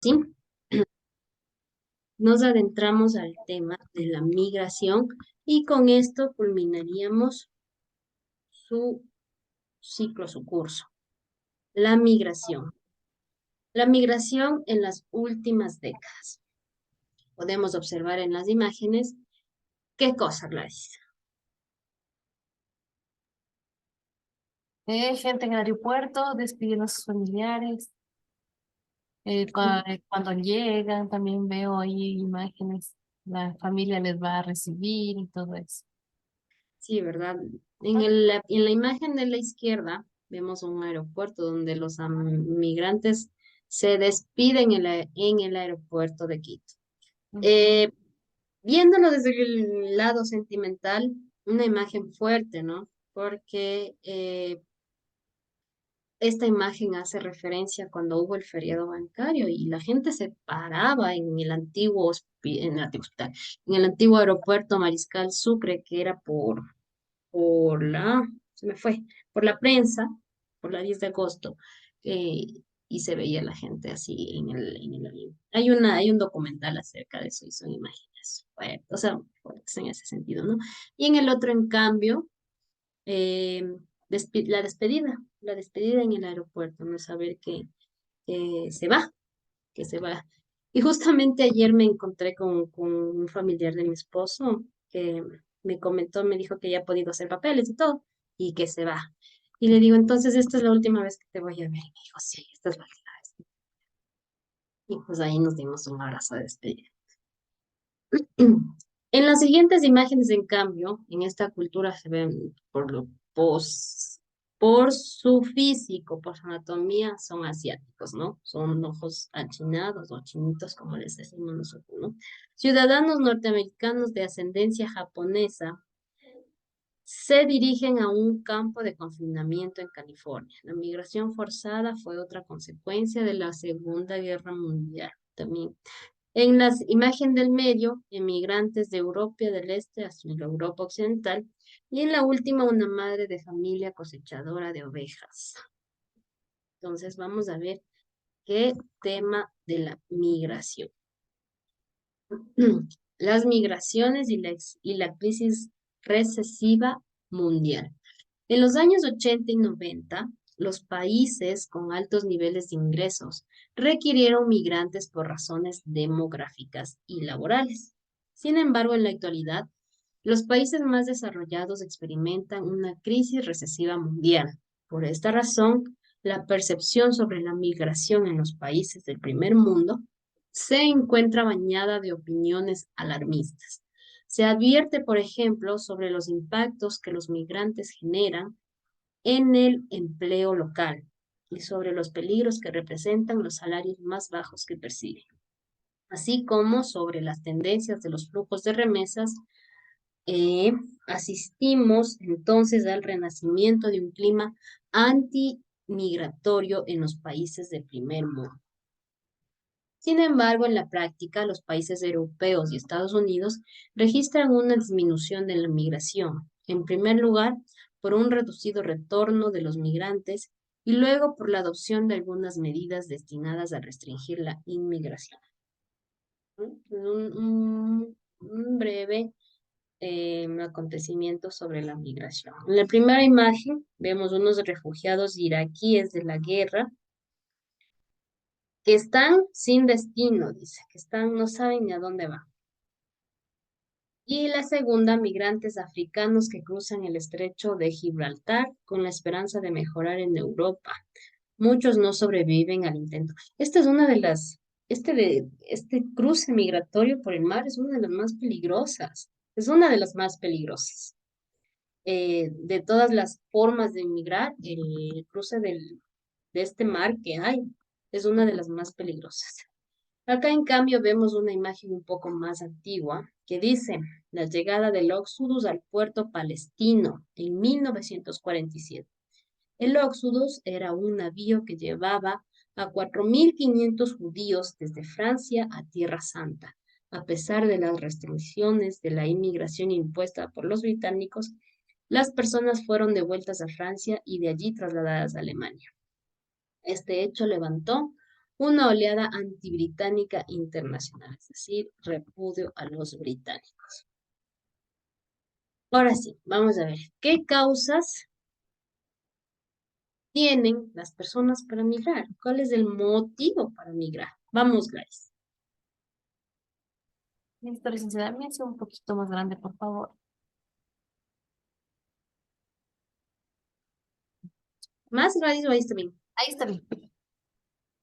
sí, nos adentramos al tema de la migración y con esto culminaríamos su ciclo, su curso. La migración. La migración en las últimas décadas. Podemos observar en las imágenes qué cosa, Gladys. Gente en el aeropuerto despidiendo a sus familiares. Cuando llegan, también veo ahí imágenes. La familia les va a recibir y todo eso. Sí, ¿verdad? En la imagen de la izquierda vemos un aeropuerto donde los migrantes se despiden en el aeropuerto de Quito. Mm. Eh, Viéndolo desde el lado sentimental, una imagen fuerte, ¿no? Porque esta imagen hace referencia cuando hubo el feriado bancario y la gente se paraba en el antiguo, en el antiguo hospital, en el antiguo aeropuerto Mariscal Sucre, que era se me fue, por la prensa, por la 10 de agosto, eh, y se veía la gente así en el avión. Hay un documental acerca de eso y son imágenes fuertes, o sea, fuertes en ese sentido, ¿no? Y en el otro, en cambio, eh, la despedida en el aeropuerto, no saber que se va, que se va. Y justamente ayer me encontré con un familiar de mi esposo que me comentó, me dijo que ya ha podido hacer papeles y todo, y que se va. Y le digo, entonces esta es la última vez que te voy a ver. Y me dijo, sí, esta es la última vez. Y pues ahí nos dimos un abrazo de despedida. En las siguientes imágenes, en cambio, en esta cultura se ven por su físico, por su anatomía, son asiáticos, ¿no? Son ojos achinados o chinitos, como les decimos nosotros, ¿no? Ciudadanos norteamericanos de ascendencia japonesa se dirigen a un campo de confinamiento en California. La migración forzada fue otra consecuencia de la Segunda Guerra Mundial también. En la imagen del medio, emigrantes de Europa del Este hacia la Europa Occidental. Y en la última, una madre de familia cosechadora de ovejas. Entonces, vamos a ver qué tema de la migración. Las migraciones y la crisis recesiva mundial. En los años 80 y 90, los países con altos niveles de ingresos requirieron migrantes por razones demográficas y laborales. Sin embargo, en la actualidad, los países más desarrollados experimentan una crisis recesiva mundial. Por esta razón, la percepción sobre la migración en los países del primer mundo se encuentra bañada de opiniones alarmistas. Se advierte, por ejemplo, sobre los impactos que los migrantes generan en el empleo local y sobre los peligros que representan los salarios más bajos que perciben, así como sobre las tendencias de los flujos de remesas. eh, Asistimos entonces al renacimiento de un clima antimigratorio en los países del primer mundo. Sin embargo, en la práctica, los países europeos y Estados Unidos registran una disminución de la migración, en primer lugar, por un reducido retorno de los migrantes y luego por la adopción de algunas medidas destinadas a restringir la inmigración. Un breve acontecimiento sobre la migración. En la primera imagen vemos unos refugiados iraquíes de la guerra que están sin destino, dice, que están, no saben ni a dónde van. Y la segunda, migrantes africanos que cruzan el estrecho de Gibraltar con la esperanza de mejorar en Europa. Muchos no sobreviven al intento. Esta es una de las, este cruce migratorio por el mar es una de las más peligrosas. Es una de las más peligrosas. De todas las formas de emigrar, el cruce de este mar que hay es una de las más peligrosas. Acá, en cambio, vemos una imagen un poco más antigua que dice la llegada del Óxodus al puerto palestino en 1947. El Óxodus era un navío que llevaba a 4.500 judíos desde Francia a Tierra Santa. A pesar de las restricciones de la inmigración impuesta por los británicos, las personas fueron devueltas a Francia y de allí trasladadas a Alemania. Este hecho levantó una oleada antibritánica internacional, es decir, repudio a los británicos. Ahora sí, vamos a ver, ¿qué causas tienen las personas para migrar? ¿Cuál es el motivo para migrar? Vamos, Gladys. Listo, licenciada, me hace un poquito más grande, por favor. ¿Más, Gladys, o ahí está bien? Ahí está bien.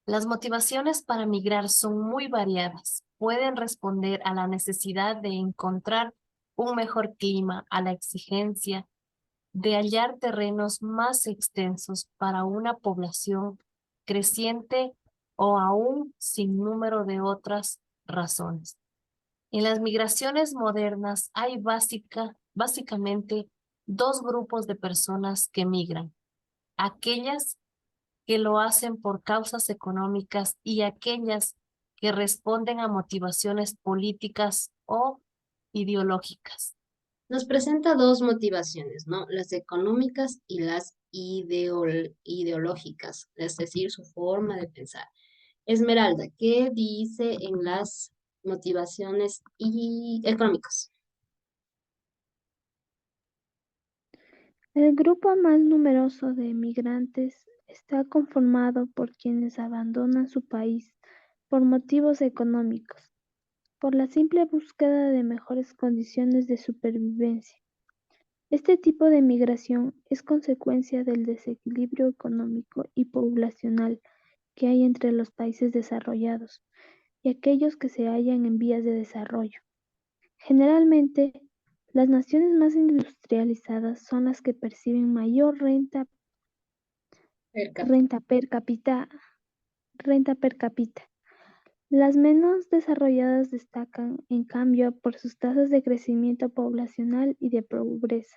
Las motivaciones para migrar son muy variadas. Pueden responder a la necesidad de encontrar un mejor clima, a la exigencia de hallar terrenos más extensos para una población creciente o aún sin número de otras razones. En las migraciones modernas hay básicamente dos grupos de personas que migran: aquellas que lo hacen por causas económicas y aquellas que responden a motivaciones políticas o ideológicas. Nos presenta dos motivaciones, ¿no? Las económicas y las ideológicas, es decir, su forma de pensar. Esmeralda, ¿qué dice en las motivaciones y económicas? El grupo más numeroso de migrantes está conformado por quienes abandonan su país por motivos económicos, por la simple búsqueda de mejores condiciones de supervivencia. Este tipo de migración es consecuencia del desequilibrio económico y poblacional que hay entre los países desarrollados y aquellos que se hallan en vías de desarrollo. Generalmente, las naciones más industrializadas son las que perciben mayor Per cápita. renta per cápita. Las menos desarrolladas destacan, en cambio, por sus tasas de crecimiento poblacional y de pobreza.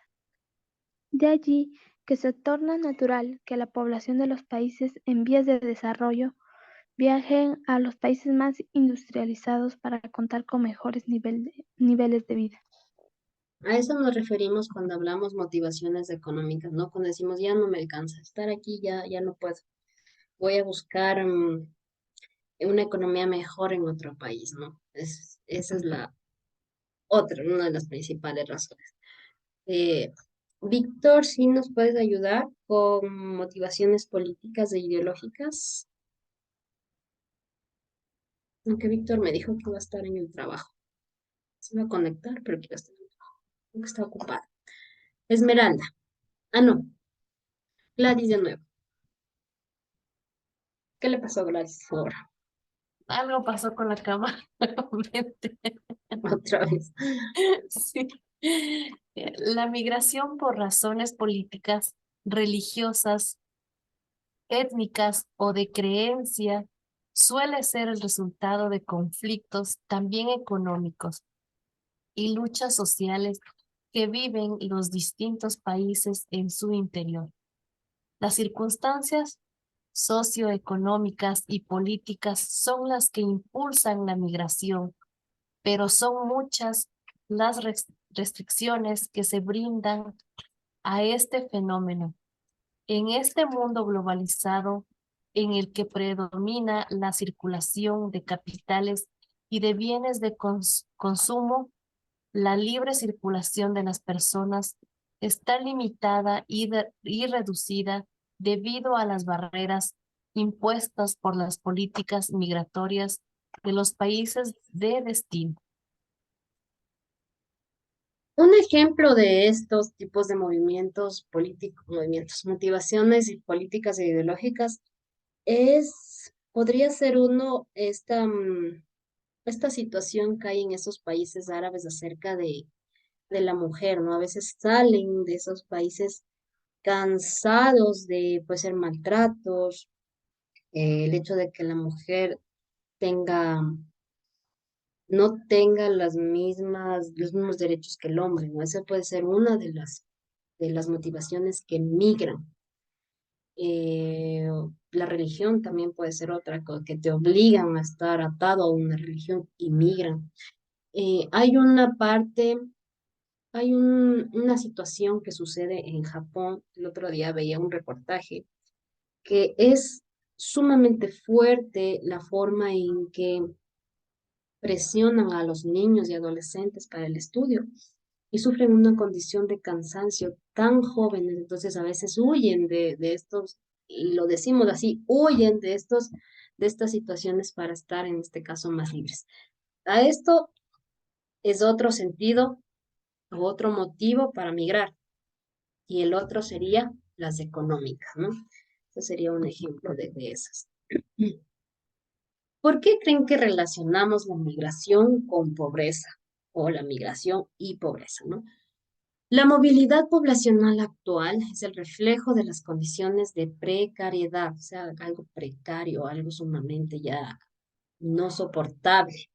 De allí que se torna natural que la población de los países en vías de desarrollo viajen a los países más industrializados para contar con mejores niveles de vida. A eso nos referimos cuando hablamos motivaciones económicas, ¿no? Cuando decimos, ya no me alcanza, estar aquí ya no puedo. Voy a buscar una economía mejor en otro país, ¿no? Esa es la otra, una de las principales razones. Eh, Víctor, ¿sí nos puedes ayudar con motivaciones políticas e ideológicas? Aunque Víctor me dijo que iba a estar en el trabajo. Se va a conectar, pero que iba a estar en el trabajo. Creo que está ocupado. Esmeralda. Ah, no. Gladys de nuevo. ¿Qué le pasó a Gladys ahora? Algo pasó con la cámara, nuevamente. Otra vez. Sí. La migración por razones políticas, religiosas, étnicas o de creencia suele ser el resultado de conflictos también económicos y luchas sociales que viven los distintos países en su interior. Las circunstancias socioeconómicas y políticas son las que impulsan la migración, pero son muchas las restricciones que se brindan a este fenómeno. En este mundo globalizado en el que predomina la circulación de capitales y de bienes de consumo, la libre circulación de las personas está limitada y reducida debido a las barreras impuestas por las políticas migratorias de los países de destino. Un ejemplo de estos tipos de movimientos políticos, movimientos, motivaciones y políticas e ideológicas podría ser uno, esta situación que hay en esos países árabes acerca de la mujer, ¿no? A veces salen de esos países cansados de, pues, ser maltratos, el hecho de que la mujer tenga, no tenga los mismos derechos que el hombre, ¿no? Esa puede ser una de las motivaciones que migran. La religión también puede ser otra cosa, que te obligan a estar atado a una religión y migran. Hay una parte, una situación que sucede en Japón. El otro día veía un reportaje que es sumamente fuerte la forma en que presionan a los niños y adolescentes para el estudio y sufren una condición de cansancio tan jóvenes, entonces a veces huyen de estos, y lo decimos así, huyen de estas situaciones para estar en este caso más libres. A esto es otro sentido o otro motivo para migrar, y el otro sería las económicas, ¿no? Eso sería un ejemplo de esas. ¿Por qué creen que relacionamos la migración con pobreza o la migración y pobreza, ¿no? La movilidad poblacional actual es el reflejo de las condiciones de precariedad, o sea, algo precario, algo sumamente ya no soportable,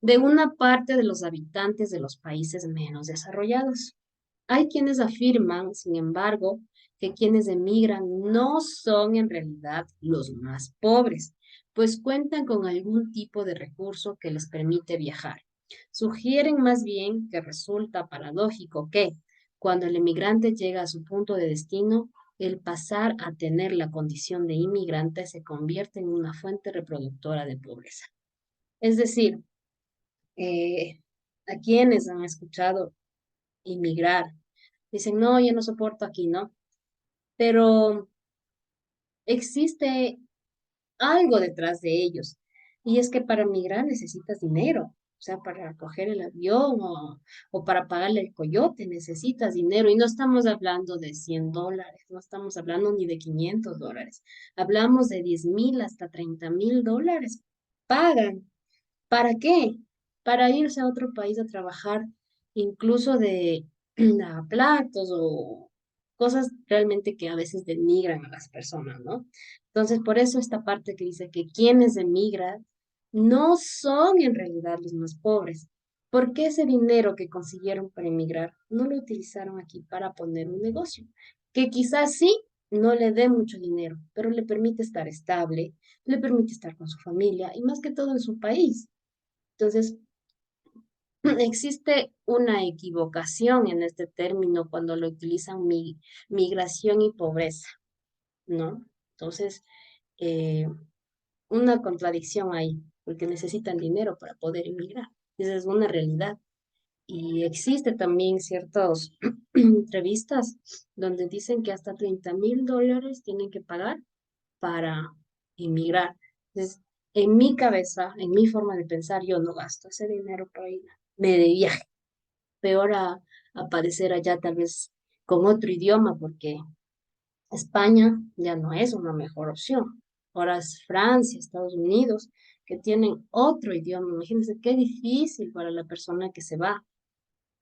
de una parte de los habitantes de los países menos desarrollados. Hay quienes afirman, sin embargo, que quienes emigran no son en realidad los más pobres, pues cuentan con algún tipo de recurso que les permite viajar. Sugieren más bien que resulta paradójico que, cuando el emigrante llega a su punto de destino, el pasar a tener la condición de inmigrante se convierte en una fuente reproductora de pobreza. Es decir, eh, a quienes han escuchado inmigrar, dicen, no, yo no soporto aquí, ¿no? Pero existe algo detrás de ellos. Y es que para migrar necesitas dinero. O sea, para coger el avión o para pagarle el coyote necesitas dinero. Y no estamos hablando de $100, no estamos hablando ni de $500. Hablamos de 10,000 hasta $30,000. Pagan. ¿Para qué? Para irse a otro país a trabajar, incluso de platos o cosas realmente que a veces denigran a las personas, ¿no? Entonces, por eso esta parte que dice que quienes emigran no son en realidad los más pobres, porque ese dinero que consiguieron para emigrar no lo utilizaron aquí para poner un negocio, que quizás sí no le dé mucho dinero, pero le permite estar estable, le permite estar con su familia y más que todo en su país. Entonces, existe una equivocación en este término cuando lo utilizan migración y pobreza, ¿no? Entonces, eh, una contradicción ahí, porque necesitan dinero para poder emigrar. Esa es una realidad. Y existe también ciertas entrevistas donde dicen que hasta $30,000 tienen que pagar para emigrar. Entonces, en mi cabeza, en mi forma de pensar, yo no gasto ese dinero para irme de viaje. Peor a padecer allá tal vez con otro idioma, porque España ya no es una mejor opción. Ahora es Francia, Estados Unidos, que tienen otro idioma. Imagínense qué difícil para la persona que se va.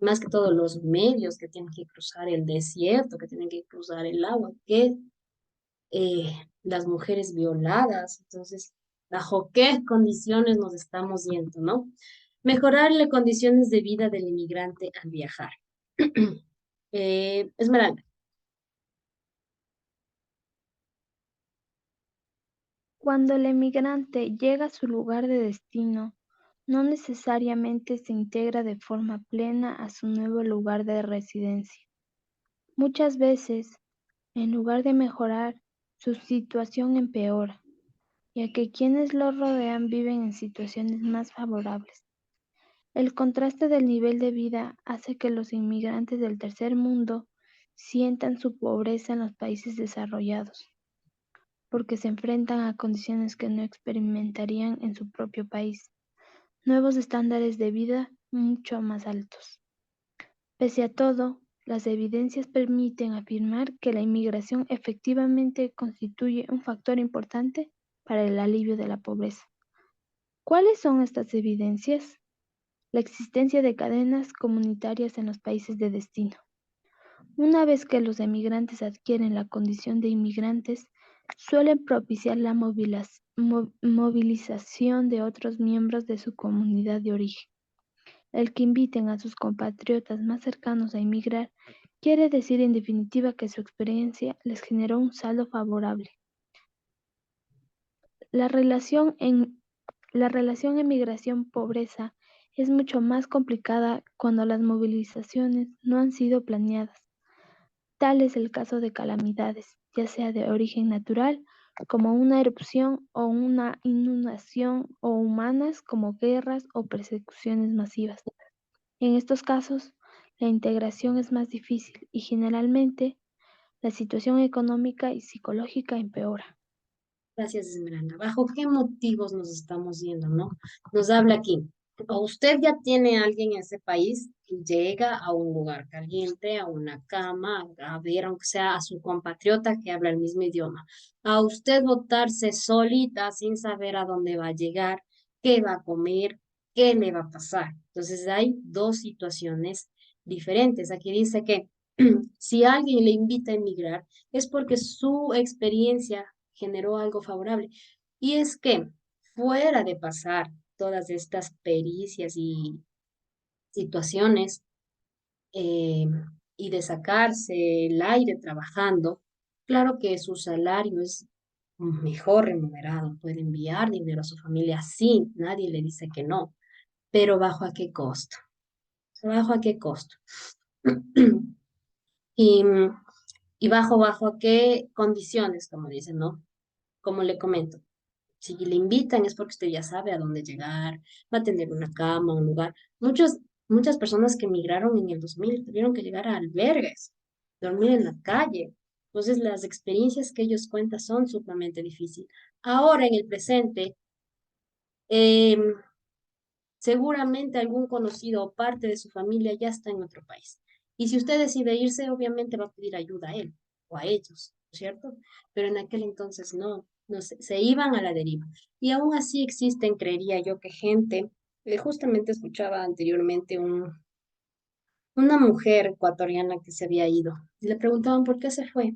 Más que todos los medios que tienen que cruzar el desierto, que tienen que cruzar el agua, que las mujeres violadas. Entonces, ¿bajo qué condiciones nos estamos yendo, no? Mejorar las condiciones de vida del inmigrante al viajar. Esmeralda. Cuando el emigrante llega a su lugar de destino, no necesariamente se integra de forma plena a su nuevo lugar de residencia. Muchas veces, en lugar de mejorar, su situación empeora, ya que quienes lo rodean viven en situaciones más favorables. El contraste del nivel de vida hace que los inmigrantes del tercer mundo sientan su pobreza en los países desarrollados, porque se enfrentan a condiciones que no experimentarían en su propio país, nuevos estándares de vida mucho más altos. Pese a todo, las evidencias permiten afirmar que la inmigración efectivamente constituye un factor importante para el alivio de la pobreza. ¿Cuáles son estas evidencias? La existencia de cadenas comunitarias en los países de destino. Una vez que los emigrantes adquieren la condición de inmigrantes, suelen propiciar la movilización de otros miembros de su comunidad de origen. El que inviten a sus compatriotas más cercanos a emigrar quiere decir en definitiva que su experiencia les generó un saldo favorable. La relación emigración-pobreza es mucho más complicada cuando las movilizaciones no han sido planeadas. Tal es el caso de calamidades, ya sea de origen natural como una erupción o una inundación, o humanas como guerras o persecuciones masivas. En estos casos, la integración es más difícil y generalmente la situación económica y psicológica empeora. Gracias, Esmeralda. ¿Bajo qué motivos nos estamos yendo, no? Nos habla aquí. O usted ya tiene a alguien en ese país y llega a un lugar caliente, a una cama, a ver, aunque sea a su compatriota que habla el mismo idioma. A usted botarse solita sin saber a dónde va a llegar, qué va a comer, qué le va a pasar. Entonces hay dos situaciones diferentes. Aquí dice que si alguien le invita a emigrar, es porque su experiencia generó algo favorable. Y es que fuera de pasar todas estas pericias y situaciones eh, y de sacarse el aire trabajando, claro que su salario es mejor remunerado, puede enviar dinero a su familia, sí, nadie le dice que no, pero ¿bajo a qué costo? ¿Bajo a qué costo? Y, y bajo a qué condiciones, como dicen, ¿no? Como le comento. Si le invitan es porque usted ya sabe a dónde llegar, va a tener una cama, un lugar. Muchas personas que emigraron en el 2000 tuvieron que llegar a albergues, dormir en la calle. Entonces, las experiencias que ellos cuentan son sumamente difíciles. Ahora, en el presente, em, seguramente algún conocido o parte de su familia ya está en otro país. Y si usted decide irse, obviamente va a pedir ayuda a él o a ellos, ¿cierto? Pero en aquel entonces no se iban a la deriva. Y aún así existen, creería yo, que gente, justamente escuchaba anteriormente una mujer ecuatoriana que se había ido. Y le preguntaban por qué se fue.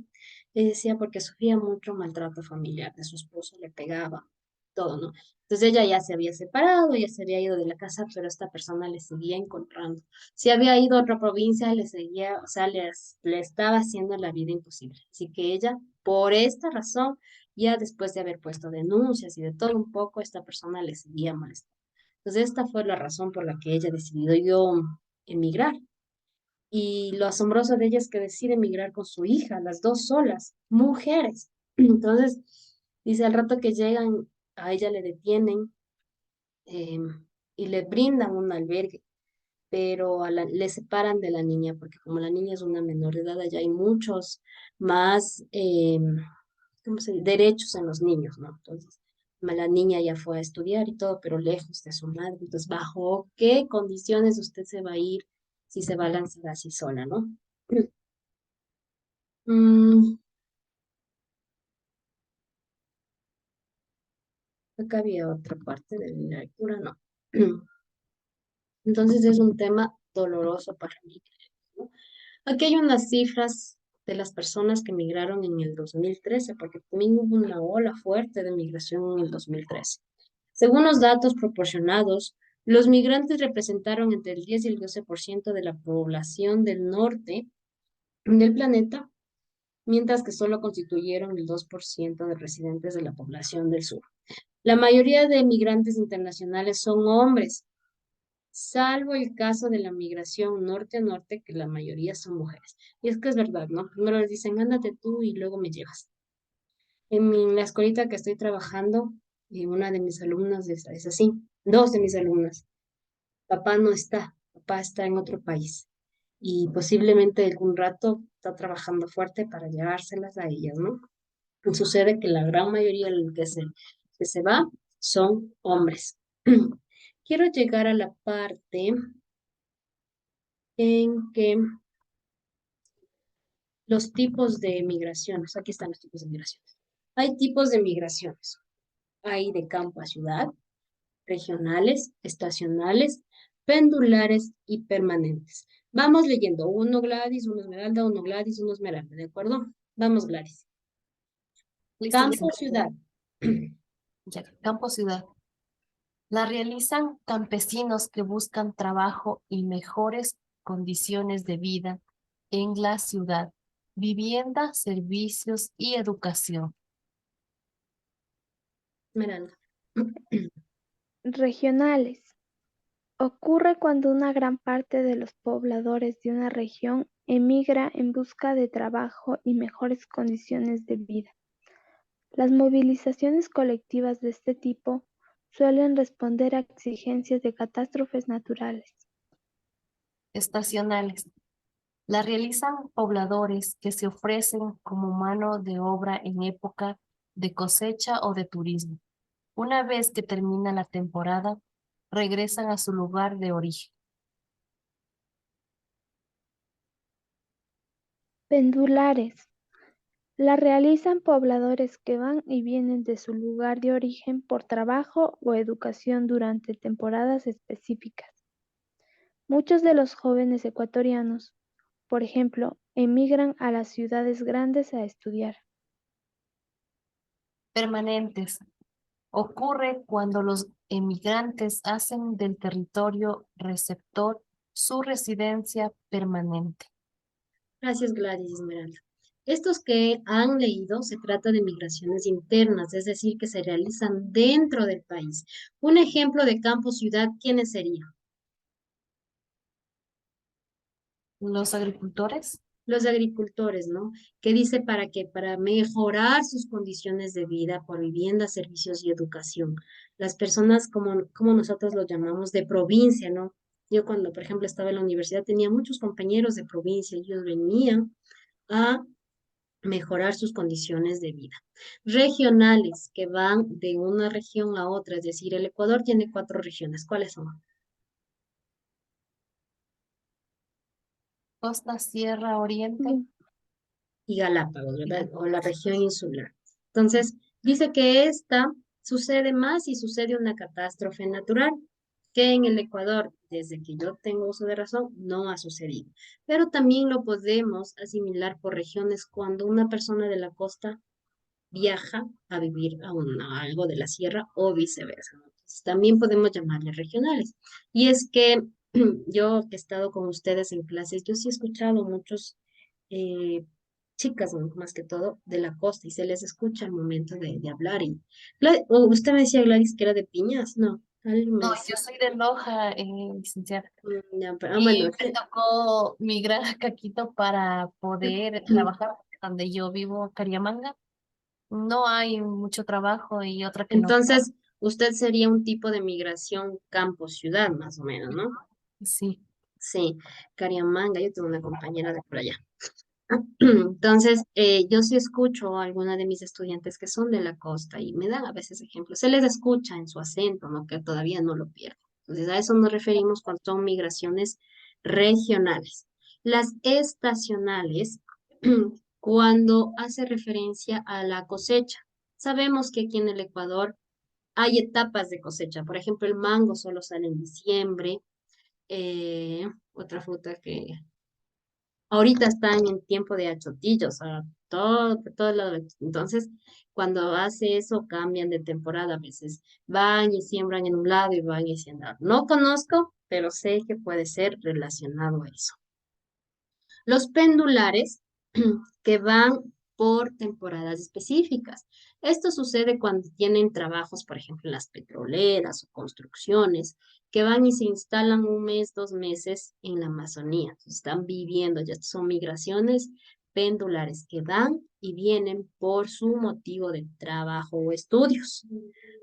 Le decía porque sufría mucho maltrato familiar de su esposo, le pegaba, todo, ¿no? Entonces ella ya se había separado, ya se había ido de la casa, pero esta persona le seguía encontrando. Si había ido a otra provincia, le seguía, o sea, le estaba haciendo la vida imposible. Así que ella, por esta razón, ya después de haber puesto denuncias y de todo un poco, esta persona le seguía molestando. Entonces esta fue la razón por la que ella decidió yo emigrar. Y lo asombroso de ella es que decide emigrar con su hija, las dos solas, mujeres. Entonces, dice, al rato que llegan, a ella le detienen y le brindan un albergue, pero le separan de la niña, porque como la niña es una menor de edad, allá hay muchos más ¿cómo se dice? Derechos en los niños, ¿no? Entonces, la niña ya fue a estudiar y todo, pero lejos de su madre. Entonces, ¿bajo qué condiciones usted se va a ir si se va a lanzar así sola, ¿no? Mm, acá había otra parte de la lectura, no. Entonces es un tema doloroso para mí, ¿no? Aquí hay unas cifras de las personas que migraron en el 2013, porque también hubo una ola fuerte de migración en el 2013. Según los datos proporcionados, los migrantes representaron entre el 10 y el 12% de la población del norte del planeta, mientras que solo constituyeron el 2% de residentes de la población del sur. La mayoría de migrantes internacionales son hombres, salvo el caso de la migración norte a norte, que la mayoría son mujeres. Y es que es verdad, ¿no? Primero les dicen, ándate tú y luego me llevas. La escuelita que estoy trabajando, una de mis alumnas es así, dos de mis alumnas. Papá no está, papá está en otro país y posiblemente algún rato está trabajando fuerte para llevárselas a ellas, ¿no? Y sucede que la gran mayoría de los que se va son hombres. Quiero llegar a la parte en que los tipos de migraciones, aquí están los tipos de migraciones. Hay tipos de migraciones. Hay de campo a ciudad, regionales, estacionales, pendulares y permanentes. Vamos leyendo. Uno Gladys, uno Esmeralda, uno Gladys, uno Esmeralda, ¿de acuerdo? Vamos Gladys. Listo, Campo, licenciada. ciudad. Ya, campo ciudad. La realizan campesinos que buscan trabajo y mejores condiciones de vida en la ciudad, vivienda, servicios y educación. Esmeralda. Regionales. Ocurre cuando una gran parte de los pobladores de una región emigra en busca de trabajo y mejores condiciones de vida. Las movilizaciones colectivas de este tipo suelen responder a exigencias de catástrofes naturales. Estacionales. La realizan pobladores que se ofrecen como mano de obra en época de cosecha o de turismo. Una vez que termina la temporada, regresan a su lugar de origen. Pendulares. La realizan pobladores que van y vienen de su lugar de origen por trabajo o educación durante temporadas específicas. Muchos de los jóvenes ecuatorianos, por ejemplo, emigran a las ciudades grandes a estudiar. Permanentes. Ocurre cuando los emigrantes hacen del territorio receptor su residencia permanente. Gracias, Gladys Esmeralda. Estos que han leído se trata de migraciones internas, es decir, que se realizan dentro del país. Un ejemplo de campo-ciudad, ¿quiénes serían? Los agricultores, Los agricultores, ¿no? Que dice para qué, para mejorar sus condiciones de vida por vivienda, servicios y educación. Las personas, como nosotros lo llamamos, de provincia, ¿no? Yo cuando, por ejemplo, estaba en la universidad tenía muchos compañeros de provincia, ellos venían a mejorar sus condiciones de vida. Regionales, que van de una región a otra, es decir, el Ecuador tiene 4 regiones. ¿Cuáles son? costa, sierra, oriente. Mm, Y Galápagos, Y ¿verdad? O la región insular. Entonces, dice que esta sucede más si sucede una catástrofe natural, que en el Ecuador, desde que yo tengo uso de razón, no ha sucedido. Pero también lo podemos asimilar por regiones cuando una persona de la costa viaja a vivir a algo de la sierra o viceversa, ¿no? Entonces, también podemos llamarle regionales. Y es que yo que he estado con ustedes en clases, yo sí he escuchado muchos eh, chicas, ¿no? Más que todo, de la costa y se les escucha al momento de hablar. Usted me decía, Gladys, que era de Piñas, ¿no, alguien me no, decía. yo soy de Loja, licenciada. Ya, bueno, Y me tocó migrar a Caquito para poder trabajar donde yo vivo, Cariamanga. No hay mucho trabajo y otra que no. entonces usted sería un tipo de migración campo-ciudad, más o menos, ¿no? Sí, Sí, Cariamanga, yo tengo una compañera de por allá. Entonces, yo sí escucho a alguna de mis estudiantes que son de la costa y me dan a veces ejemplos. Se les escucha en su acento, ¿no? Que todavía no lo pierden. Entonces, a eso nos referimos cuando son migraciones regionales. Las estacionales, cuando hace referencia a la cosecha. Sabemos que aquí en el Ecuador hay etapas de cosecha. Por ejemplo, el mango solo sale en diciembre. Otra fruta que ahorita están en tiempo de achotillos, todo, por todo lado. Entonces, cuando hace eso, cambian de temporada. A veces van y siembran en un lado y van y siembran. No conozco, pero sé que puede ser relacionado a eso. Los pendulares que van por temporadas específicas. Esto sucede cuando tienen trabajos, por ejemplo, en las petroleras o construcciones, que van y se instalan 1 mes, 2 meses en la Amazonía. Están viviendo, ya son migraciones pendulares que van y vienen por su motivo de trabajo o estudios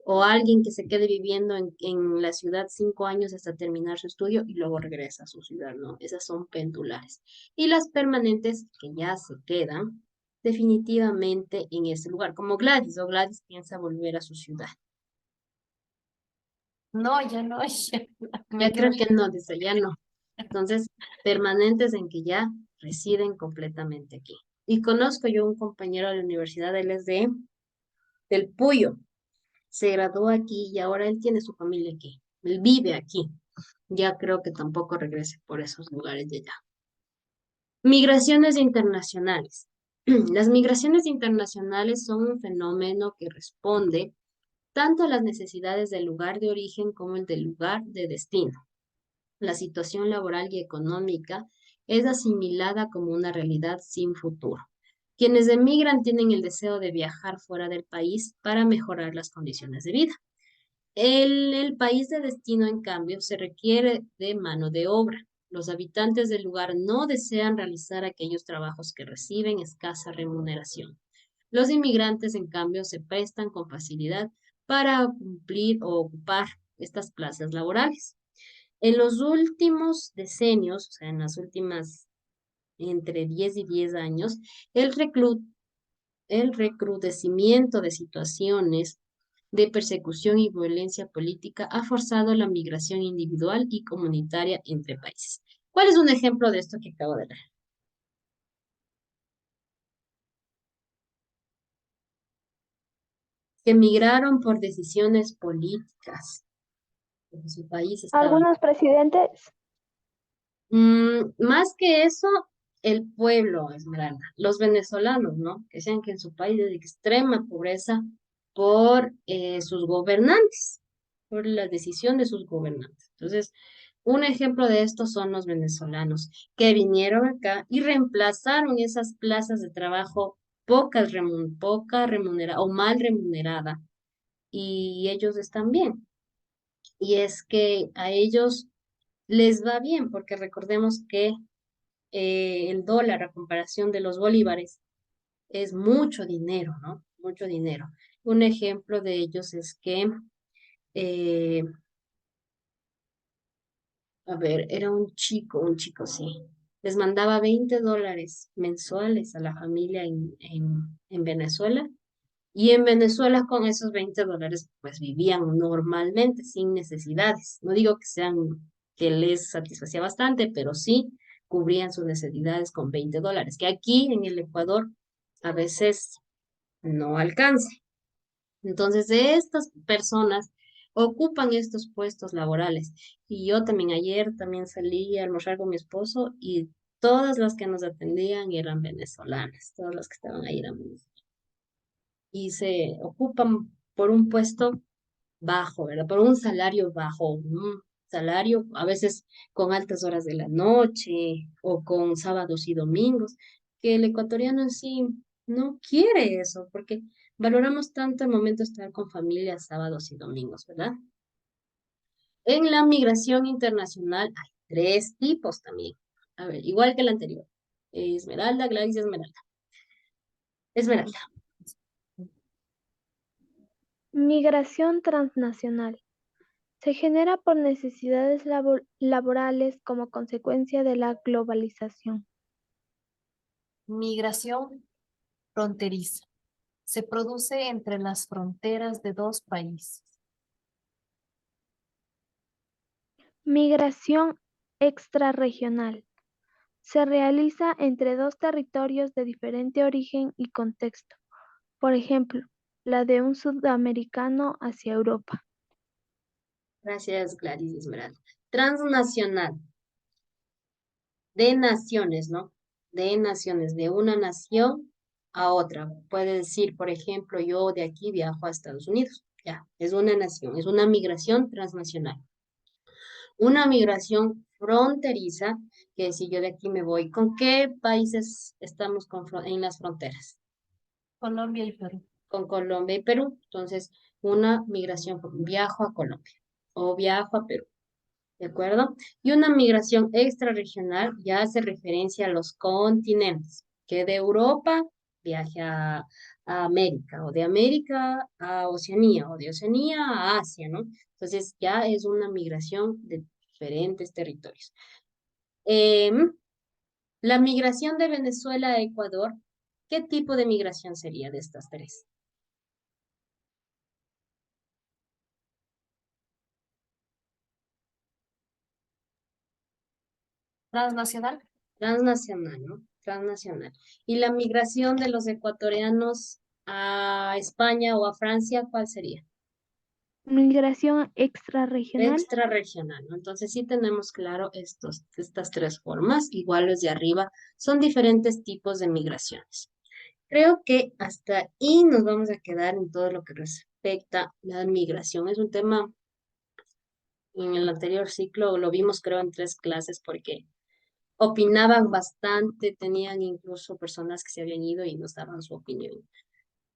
o alguien que se quede viviendo en la ciudad 5 años hasta terminar su estudio y luego regresa a su ciudad, ¿no? Esas son pendulares. Y las permanentes que ya se quedan definitivamente en ese lugar, como Gladys, o Gladys piensa volver a su ciudad. no, ya no, ya me Ya quiero creo ir. que no, desde ya no. Entonces, permanentes en que ya residen completamente aquí. Y conozco yo un compañero de la universidad, él es del Puyo, se graduó aquí y ahora él tiene su familia aquí. Él vive aquí. Ya creo que tampoco regrese por esos lugares de allá. Migraciones internacionales. Las migraciones internacionales son un fenómeno que responde tanto a las necesidades del lugar de origen como el del lugar de destino. La situación laboral y económica es asimilada como una realidad sin futuro. Quienes emigran tienen el deseo de viajar fuera del país para mejorar las condiciones de vida. El país de destino, en cambio, se requiere de mano de obra. Los habitantes del lugar no desean realizar aquellos trabajos que reciben escasa remuneración. Los inmigrantes, en cambio, se prestan con facilidad para cumplir o ocupar estas plazas laborales. En los últimos decenios, o sea, en las últimas entre 10 y 10 años, el, el recrudecimiento de situaciones de persecución y violencia política ha forzado la migración individual y comunitaria entre países. ¿Cuál es un ejemplo de esto que acabo de leer? Que migraron por decisiones políticas, porque su país estaba... Algunos presidentes, Más que eso, el pueblo, Esmeralda, los venezolanos, ¿no? Que sean que en su país es de extrema pobreza por sus gobernantes, por la decisión de sus gobernantes. Entonces, un ejemplo de esto son los venezolanos que vinieron acá y reemplazaron esas plazas de trabajo poca remunerada o mal remunerada y ellos están bien. Y es que a ellos les va bien porque recordemos que el dólar a comparación de los bolívares es mucho dinero, ¿no? Mucho dinero. Un ejemplo de ellos es que eh, a ver, era un chico, sí. Les mandaba $20 mensuales a la familia en Venezuela. Y en Venezuela con esos $20, pues vivían normalmente, sin necesidades. No digo que sean, que les satisfacía bastante, pero sí cubrían sus necesidades con $20, que aquí en el Ecuador a veces no alcanza. Entonces, estas personas ocupan estos puestos laborales. Y yo también ayer también salí a almorzar con mi esposo y todas las que nos atendían eran venezolanas, todas las que estaban ahí eran venezolanas. Y se ocupan por un puesto bajo, ¿verdad? Por un salario bajo, un salario a veces con altas horas de la noche o con sábados y domingos, que el ecuatoriano en sí no quiere eso, porque valoramos tanto el momento de estar con familia sábados y domingos, ¿verdad? En la migración internacional hay tres tipos también. A ver, igual que el anterior. Esmeralda, Gladys y Esmeralda. Esmeralda. migración transnacional. Se genera por necesidades laborales como consecuencia de la globalización. Migración fronteriza. Se produce entre las fronteras de dos países. Migración extrarregional. Se realiza entre dos territorios de diferente origen y contexto. Por ejemplo, la de un sudamericano hacia Europa. Gracias, Gladys y Esmeralda. Transnacional. De naciones, ¿no? De naciones, de una nación a otra. Puede decir, por ejemplo, yo de aquí viajo a Estados Unidos. Ya, es una nación, es una migración transnacional. Una migración fronteriza, que si yo de aquí me voy, ¿con qué países estamos en las fronteras? Colombia y Perú. Con Colombia y Perú. Entonces, una migración, viajo a Colombia o viajo a Perú. ¿De acuerdo? Y una migración extrarregional ya hace referencia a los continentes, que de Europa viaje a América, o de América a Oceanía, o de Oceanía a Asia, ¿no? Entonces ya es una migración de diferentes territorios. Em, la migración de Venezuela a Ecuador, ¿qué tipo de migración sería de estas tres? Transnacional. Transnacional, ¿no? Transnacional. Y la migración de los ecuatorianos a España o a Francia, ¿cuál sería? Migración extrarregional. Extrarregional, ¿no? Entonces sí tenemos claro estas tres formas, igual los de arriba, son diferentes tipos de migraciones. Creo que hasta ahí nos vamos a quedar en todo lo que respecta a la migración. Es un tema, en el anterior ciclo lo vimos creo en 3 clases porque opinaban bastante, tenían incluso personas que se habían ido y nos daban su opinión.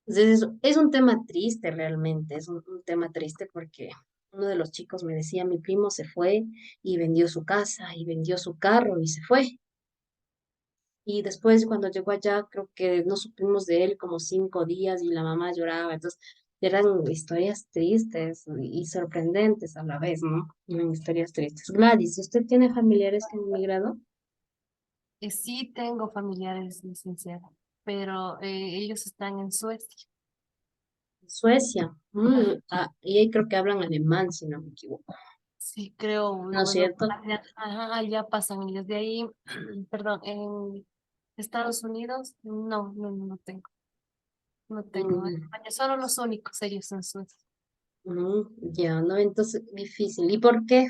Entonces, es un tema triste realmente, es un tema triste porque uno de los chicos me decía, mi primo se fue y vendió su casa y vendió su carro y se fue. Y después cuando llegó allá, creo que no supimos de él como 5 días y la mamá lloraba. Entonces eran historias tristes y sorprendentes a la vez, ¿no? Eran historias tristes. Gladys, ¿usted tiene familiares que han emigrado? Sí tengo familiares licenciados, pero ellos están en Suecia. Suecia. Ajá. Y ahí creo que hablan alemán, si no me equivoco. Sí, creo, ¿No es bueno, cierto? allá, ajá, allá pasan ellos. De ahí, perdón, en Estados Unidos, no tengo, no tengo. En Mm, España, solo los únicos ellos en Suecia. ya, ¿no? Entonces, difícil. ¿Y por qué?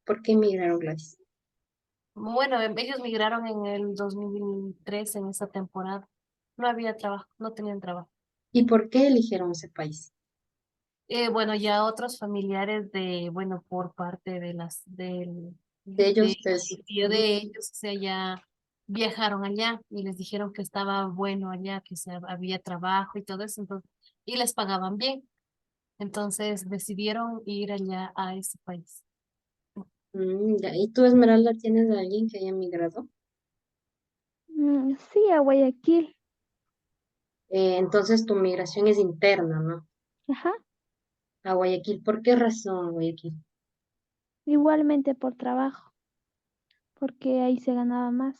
¿Por qué emigraron, Gladys? Bueno, ellos migraron en el 2003 en esa temporada. No había trabajo, no tenían trabajo. ¿Y por qué eligieron ese país? Bueno, ya otros familiares de, bueno, por parte De ellos, del tío de ellos, o sea, ya viajaron allá y les dijeron que estaba bueno allá, que había trabajo y todo eso, entonces, y les pagaban bien. Entonces decidieron ir allá a ese país. ya. ¿Y tú, Esmeralda, tienes a alguien que haya emigrado? Sí, a Guayaquil. Entonces tu migración es interna, ¿no? Ajá. A Guayaquil. ¿Por qué razón Guayaquil? Igualmente por trabajo, porque ahí se ganaba más.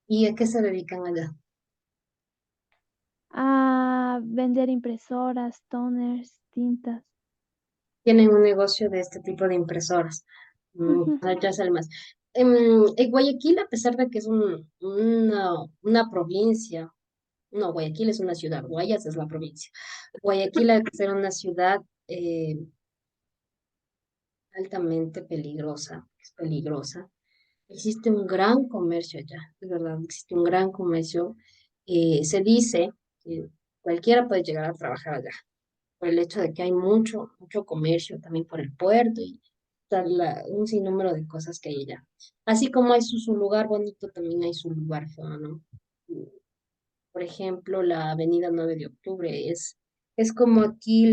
¿Y a qué se dedican allá? A vender impresoras, toners, tintas. Tienen un negocio de este tipo de impresoras. Ujú. Ya sale más. En Guayaquil, a pesar de que es una provincia, no, Guayaquil es una ciudad, Guayas es la provincia. Guayaquil, al ser una ciudad altamente peligrosa, es peligrosa, existe un gran comercio allá, es verdad, existe un gran comercio. Se dice que cualquiera puede llegar a trabajar allá, por el hecho de que hay mucho, mucho comercio también por el puerto y un sinnúmero de cosas que hay allá. Así como hay su lugar bonito, también hay su lugar feo, ¿no? Por ejemplo, la avenida 9 de Octubre es como aquí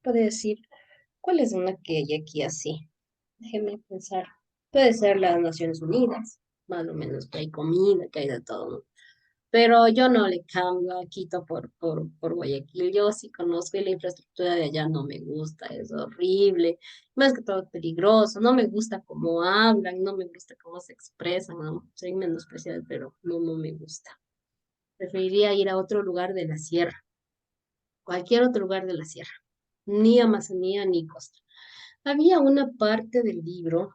puede decir, ¿cuál es una que hay aquí así? Déjeme pensar. Puede ser las Naciones Unidas, más o menos, que hay comida, que hay de todo, ¿no? Pero yo no le cambio a Quito por Guayaquil. Yo sí conozco y la infraestructura de allá no me gusta, es horrible. Más que todo es peligroso. No me gusta cómo hablan, no me gusta cómo se expresan, ¿no? Soy menospreciada, pero no me gusta. Preferiría ir a otro lugar de la sierra, cualquier otro lugar de la sierra, ni Amazonía ni costa. Había una parte del libro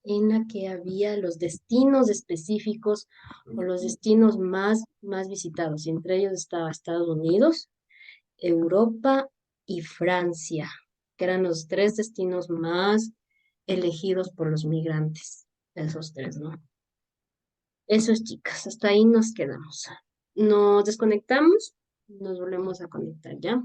en la que había los destinos específicos o los destinos más visitados, y entre ellos estaba Estados Unidos, Europa y Francia, que eran los tres destinos más elegidos por los migrantes, esos tres, ¿no? Eso es, chicas, hasta ahí nos quedamos. Nos desconectamos, nos volvemos a conectar, ¿ya?